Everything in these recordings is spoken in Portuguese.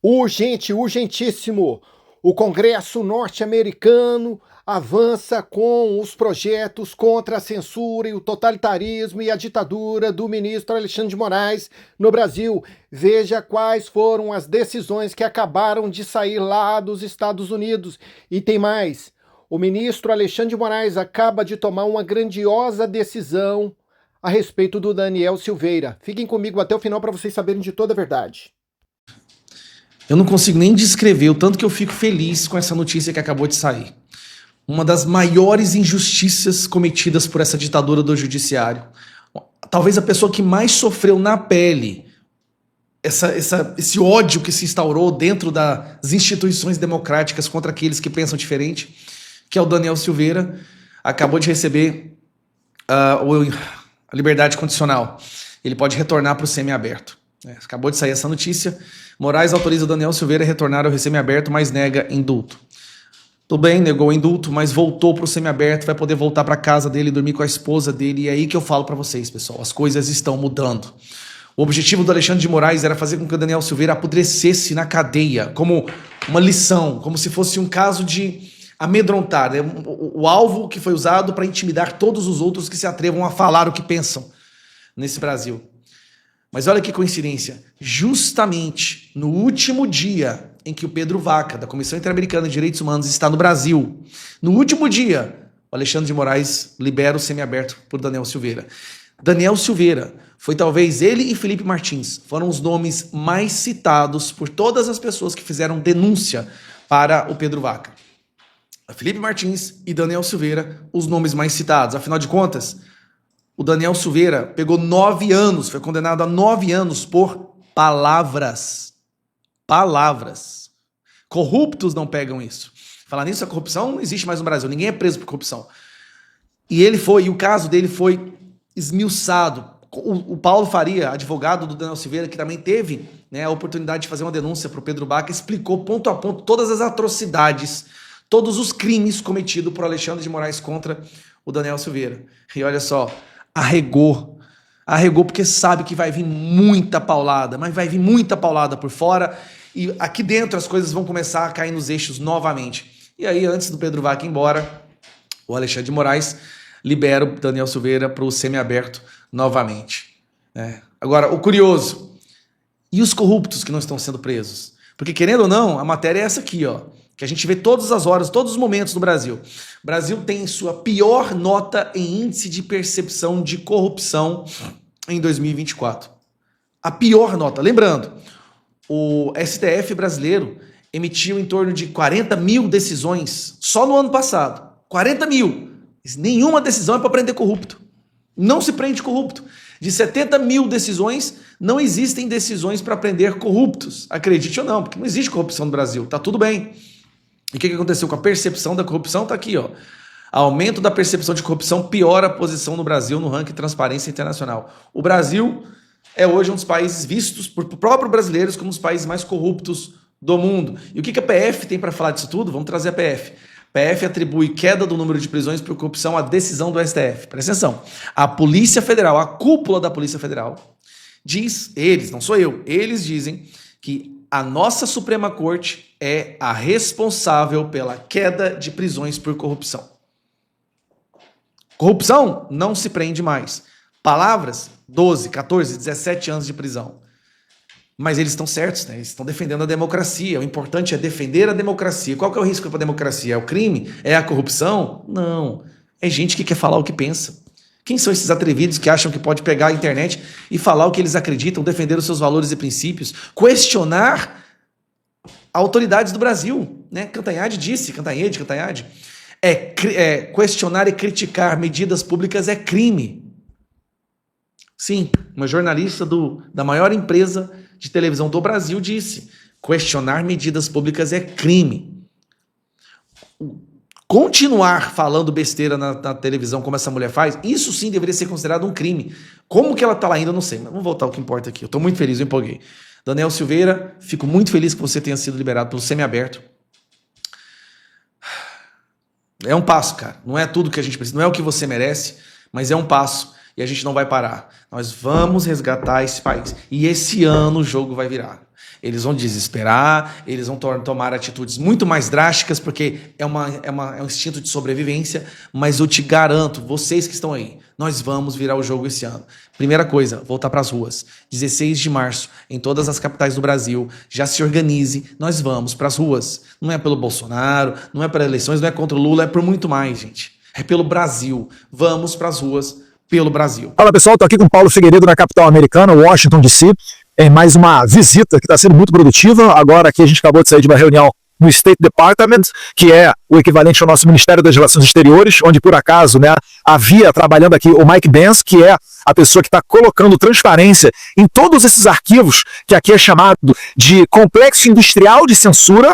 Urgente, urgentíssimo! O Congresso norte-americano avança com os projetos contra a censura e o totalitarismo e a ditadura do ministro Alexandre de Moraes no Brasil. Veja quais foram as decisões que acabaram de sair lá dos Estados Unidos. E tem mais. O ministro Alexandre de Moraes acaba de tomar uma grandiosa decisão a respeito do Daniel Silveira. Fiquem comigo até o final para vocês saberem de toda a verdade. Eu não consigo nem descrever o tanto que eu fico feliz com essa notícia que acabou de sair. Uma das maiores injustiças cometidas por essa ditadura do judiciário. Talvez a pessoa que mais sofreu na pele esse ódio que se instaurou dentro das instituições democráticas contra aqueles que pensam diferente, que é o Daniel Silveira, acabou de receber a liberdade condicional. Ele pode retornar para o semiaberto. Acabou de sair essa notícia. Moraes autoriza o Daniel Silveira a retornar ao semiaberto, mas nega indulto. Tudo bem, negou o indulto, mas voltou para o semiaberto, vai poder voltar para casa dele, dormir com a esposa dele. E é aí que eu falo para vocês, pessoal, as coisas estão mudando. O objetivo do Alexandre de Moraes era fazer com que o Daniel Silveira apodrecesse na cadeia, como uma lição, como se fosse um caso de amedrontar. O alvo que foi usado para intimidar todos os outros que se atrevam a falar o que pensam nesse Brasil. Mas olha que coincidência, justamente no último dia em que o Pedro Vaca, da Comissão Interamericana de Direitos Humanos, está no Brasil, no último dia, o Alexandre de Moraes libera o semiaberto por Daniel Silveira. Daniel Silveira foi talvez ele e Felipe Martins, foram os nomes mais citados por todas as pessoas que fizeram denúncia para o Pedro Vaca. Felipe Martins e Daniel Silveira, os nomes mais citados. Afinal de contas, o Daniel Silveira pegou 9 anos, foi condenado a 9 anos por palavras. Palavras. Corruptos não pegam isso. Falar nisso, a corrupção não existe mais no Brasil. Ninguém é preso por corrupção. E o caso dele foi esmiuçado. O Paulo Faria, advogado do Daniel Silveira, que também teve a oportunidade de fazer uma denúncia para o Pedro Vaca, explicou ponto a ponto todas as atrocidades, todos os crimes cometidos por Alexandre de Moraes contra o Daniel Silveira. E olha só, arregou porque sabe que vai vir muita paulada, mas vai vir muita paulada por fora e aqui dentro as coisas vão começar a cair nos eixos novamente. E aí, antes do Pedro Vaca ir embora, o Alexandre de Moraes libera o Daniel Silveira para o semiaberto novamente. Agora, o curioso, e os corruptos que não estão sendo presos? Porque, querendo ou não, a matéria é essa aqui, ó, que a gente vê todas as horas, todos os momentos no Brasil. O Brasil tem sua pior nota em índice de percepção de corrupção em 2024. A pior nota. Lembrando, o STF brasileiro emitiu em torno de 40 mil decisões só no ano passado. 40 mil. Nenhuma decisão é para prender corrupto. Não se prende corrupto. De 70 mil decisões, não existem decisões para prender corruptos. Acredite ou não, porque não existe corrupção no Brasil. Tá tudo bem. E o que aconteceu com a percepção da corrupção? Está aqui, ó. Aumento da percepção de corrupção piora a posição no Brasil no ranking Transparência Internacional. O Brasil é hoje um dos países vistos por próprios brasileiros como um dos países mais corruptos do mundo. E o que a PF tem para falar disso tudo? Vamos trazer a PF. A PF atribui queda do número de prisões por corrupção à decisão do STF. Presta atenção. A Polícia Federal, a cúpula da Polícia Federal, diz, eles, não sou eu, eles dizem que a nossa Suprema Corte é a responsável pela queda de prisões por corrupção. Corrupção não se prende mais. Palavras, 12, 14, 17 anos de prisão. Mas eles estão certos, né? Eles estão defendendo a democracia. O importante é defender a democracia. Qual que é o risco para a democracia? É o crime? É a corrupção? Não. É gente que quer falar o que pensa. Quem são esses atrevidos que acham que pode pegar a internet e falar o que eles acreditam, defender os seus valores e princípios, questionar autoridades do Brasil, né? Cantanhede, questionar e criticar medidas públicas é crime. Sim, uma jornalista da maior empresa de televisão do Brasil disse: questionar medidas públicas é crime. Continuar falando besteira na televisão como essa mulher faz, isso sim deveria ser considerado um crime. Como que ela tá lá ainda, eu não sei. Mas vamos voltar ao que importa aqui. Eu tô muito feliz, eu empolguei. Daniel Silveira, fico muito feliz que você tenha sido liberado pelo semiaberto. É um passo, cara. Não é tudo que a gente precisa, não é o que você merece, mas é um passo. E a gente não vai parar. Nós vamos resgatar esse país. E esse ano o jogo vai virar. Eles vão desesperar, eles vão tomar atitudes muito mais drásticas, porque é um instinto de sobrevivência, mas eu te garanto, vocês que estão aí, nós vamos virar o jogo esse ano. Primeira coisa, voltar para as ruas. 16 de março, em todas as capitais do Brasil, já se organize, nós vamos para as ruas. Não é pelo Bolsonaro, não é para eleições, não é contra o Lula, é por muito mais, gente. É pelo Brasil. Vamos para as ruas pelo Brasil. Fala pessoal, estou aqui com o Paulo Figueiredo na capital americana, Washington DC, em mais uma visita que está sendo muito produtiva. Agora aqui a gente acabou de sair de uma reunião no State Department, que é o equivalente ao nosso Ministério das Relações Exteriores, onde por acaso, né, havia trabalhando aqui o Mike Benz, que é a pessoa que está colocando transparência em todos esses arquivos, que aqui é chamado de Complexo Industrial de Censura,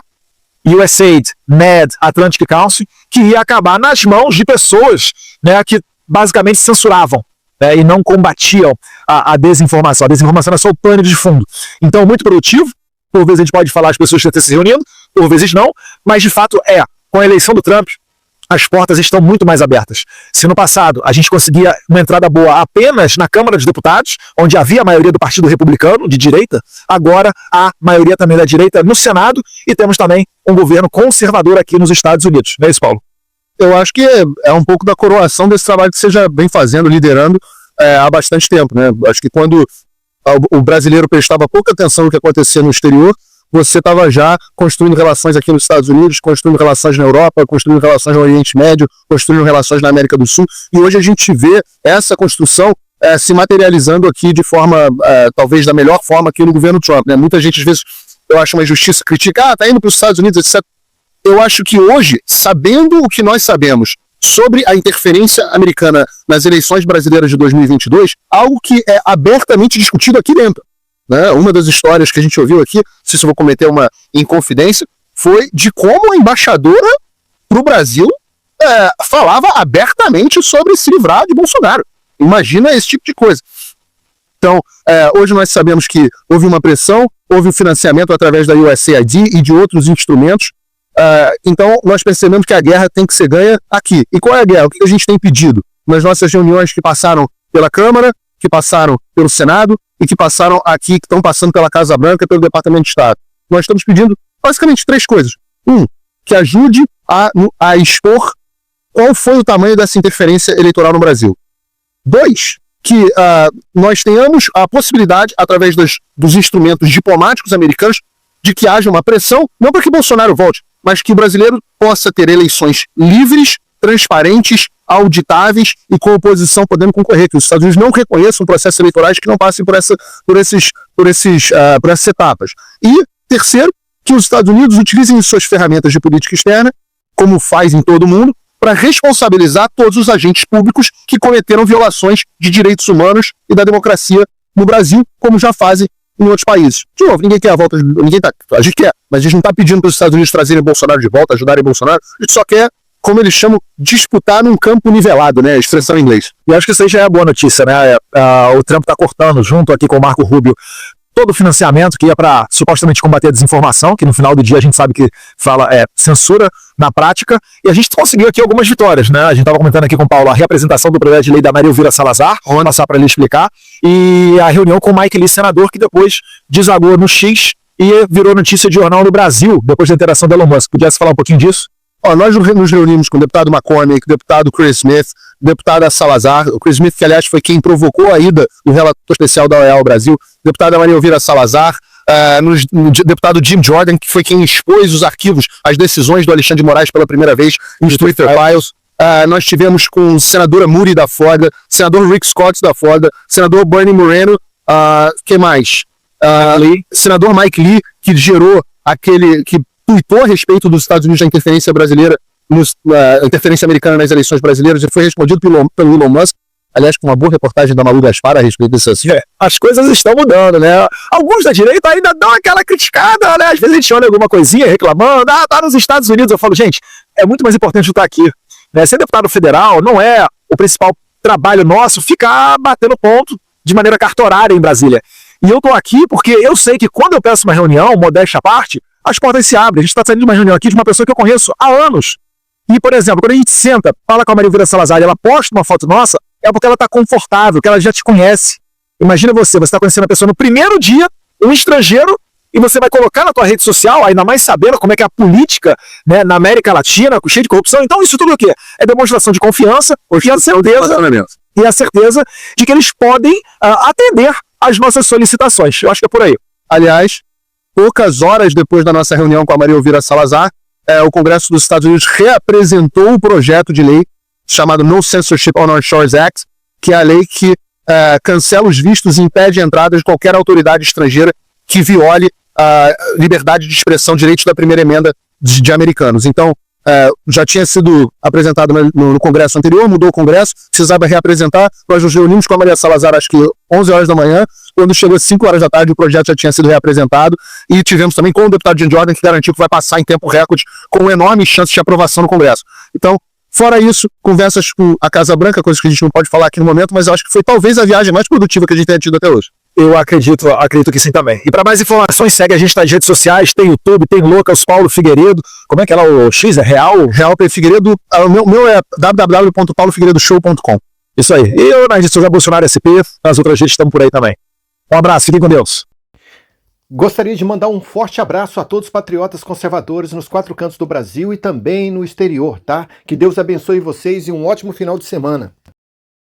USAID, NED, Atlantic Council, que ia acabar nas mãos de pessoas, né, que basicamente censuravam, né, e não combatiam a desinformação. A desinformação é só o pano de fundo. Então, muito produtivo. Por vezes a gente pode falar as pessoas que estão se reunindo, por vezes não, mas de fato com a eleição do Trump, as portas estão muito mais abertas. Se no passado a gente conseguia uma entrada boa apenas na Câmara dos Deputados, onde havia a maioria do Partido Republicano, de direita, agora há maioria também da direita no Senado e temos também um governo conservador aqui nos Estados Unidos. Não é isso, Paulo? Eu acho que é um pouco da coroação desse trabalho que você já vem fazendo, liderando há bastante tempo, né? Acho que quando o brasileiro prestava pouca atenção no que acontecia no exterior, você estava já construindo relações aqui nos Estados Unidos, construindo relações na Europa, construindo relações no Oriente Médio, construindo relações na América do Sul, e hoje a gente vê essa construção se materializando aqui de forma, talvez da melhor forma aqui no governo Trump, né? Muita gente às vezes, eu acho uma injustiça, critica, tá indo para os Estados Unidos, etc. Eu acho que hoje, sabendo o que nós sabemos sobre a interferência americana nas eleições brasileiras de 2022, algo que é abertamente discutido aqui dentro, né? Uma das histórias que a gente ouviu aqui, não sei se eu vou cometer uma inconfidência, foi de como a embaixadora para o Brasil falava abertamente sobre se livrar de Bolsonaro. Imagina esse tipo de coisa. Então, hoje nós sabemos que houve uma pressão, houve um financiamento através da USAID e de outros instrumentos. Então, nós percebemos que a guerra tem que ser ganha aqui. E qual é a guerra? O que a gente tem pedido nas nossas reuniões que passaram pela Câmara, que passaram pelo Senado e que passaram aqui, que estão passando pela Casa Branca e pelo Departamento de Estado? Nós estamos pedindo basicamente 3 coisas. Que ajude a expor qual foi o tamanho dessa interferência eleitoral no Brasil. 2, que nós tenhamos a possibilidade, através dos instrumentos diplomáticos americanos, de que haja uma pressão, não para que Bolsonaro volte, mas que o brasileiro possa ter eleições livres, transparentes, auditáveis e com oposição podendo concorrer, que os Estados Unidos não reconheçam processos eleitorais que não passem por essas etapas. E, terceiro, que os Estados Unidos utilizem suas ferramentas de política externa, como faz em todo o mundo, para responsabilizar todos os agentes públicos que cometeram violações de direitos humanos e da democracia no Brasil, como já fazem em outros países. De novo, ninguém quer a volta, a gente quer, mas a gente não está pedindo para os Estados Unidos trazerem Bolsonaro de volta, ajudarem Bolsonaro, a gente só quer, como eles chamam, disputar num campo nivelado, né, a expressão em inglês. E acho que isso aí já é a boa notícia, né? O Trump está cortando, junto aqui com o Marco Rubio, todo o financiamento que ia para supostamente combater a desinformação, que no final do dia a gente sabe que fala censura na prática, e a gente conseguiu aqui algumas vitórias, né? A gente estava comentando aqui com o Paulo a reapresentação do projeto de lei da Maria Elvira Salazar, vamos passar para ele explicar, e a reunião com o Mike Lee, senador, que depois desagou no X e virou notícia de jornal no Brasil, depois da interação do Elon Musk. Podia falar um pouquinho disso? Nós nos reunimos com o deputado McCormick, o deputado Chris Smith, o deputado Salazar, o Chris Smith, que aliás foi quem provocou a ida do relator especial da OEA ao Brasil, o deputado Maria Elvira Salazar, o deputado Jim Jordan, que foi quem expôs os arquivos, as decisões do Alexandre de Moraes pela primeira vez em Twitter Files. Nós tivemos com a senadora Moody da Flórida, senador Rick Scott da Flórida, senador Bernie Moreno, quem mais? Senador Mike Lee, que gerou que tuitou a respeito dos Estados Unidos da interferência brasileira, interferência americana nas eleições brasileiras, e foi respondido pelo Elon Musk, aliás, com uma boa reportagem da Malu Gaspar a respeito desse assunto. As coisas estão mudando, né? Alguns da direita ainda dão aquela criticada, né? Às vezes a gente olha alguma coisinha reclamando, tá nos Estados Unidos. Eu falo, gente, é muito mais importante estar aqui, né? Ser deputado federal não é o principal trabalho nosso ficar batendo ponto de maneira cartorária em Brasília. E eu tô aqui porque eu sei que quando eu peço uma reunião, modéstia à parte, as portas se abrem. A gente está saindo de uma reunião aqui de uma pessoa que eu conheço há anos. E, por exemplo, quando a gente senta, fala com a Maria Elvira Salazar e ela posta uma foto nossa, é porque ela está confortável, que ela já te conhece. Imagina você está conhecendo a pessoa no primeiro dia, um estrangeiro, e você vai colocar na tua rede social, ainda mais sabendo como é que é a política, né, na América Latina, cheia de corrupção. Então isso tudo o quê? É demonstração de confiança e a certeza de que eles podem atender às nossas solicitações. Eu acho que é por aí. Aliás, poucas horas depois da nossa reunião com a Maria Elvira Salazar, o Congresso dos Estados Unidos reapresentou o projeto de lei chamado No Censorship on Our Shores Act, que é a lei que cancela os vistos e impede a entrada de qualquer autoridade estrangeira que viole a liberdade de expressão, direitos da primeira emenda de americanos. Então, já tinha sido apresentado no Congresso anterior, mudou o Congresso, precisava reapresentar. Nós nos reunimos com a Maria Salazar, acho que 11 horas da manhã. Quando chegou às 5 horas da tarde, o projeto já tinha sido reapresentado. E tivemos também com o deputado Jim Jordan, que garantiu que vai passar em tempo recorde, com enorme chance de aprovação no Congresso. Então, fora isso, conversas com a Casa Branca, coisas que a gente não pode falar aqui no momento, mas eu acho que foi talvez a viagem mais produtiva que a gente tenha tido até hoje. Eu acredito que sim também. E para mais informações, segue a gente nas redes sociais, tem YouTube, tem Lucas Paulo Figueiredo. Como é que é lá o X? É Real? Real P. Figueiredo. O meu é www.paulofigueiredoshow.com. Isso aí. E eu nas redes sociais Bolsonaro SP, nas outras redes estamos por aí também. Um abraço, fiquem com Deus. Gostaria de mandar um forte abraço a todos os patriotas conservadores nos 4 cantos do Brasil e também no exterior, tá? Que Deus abençoe vocês e um ótimo final de semana.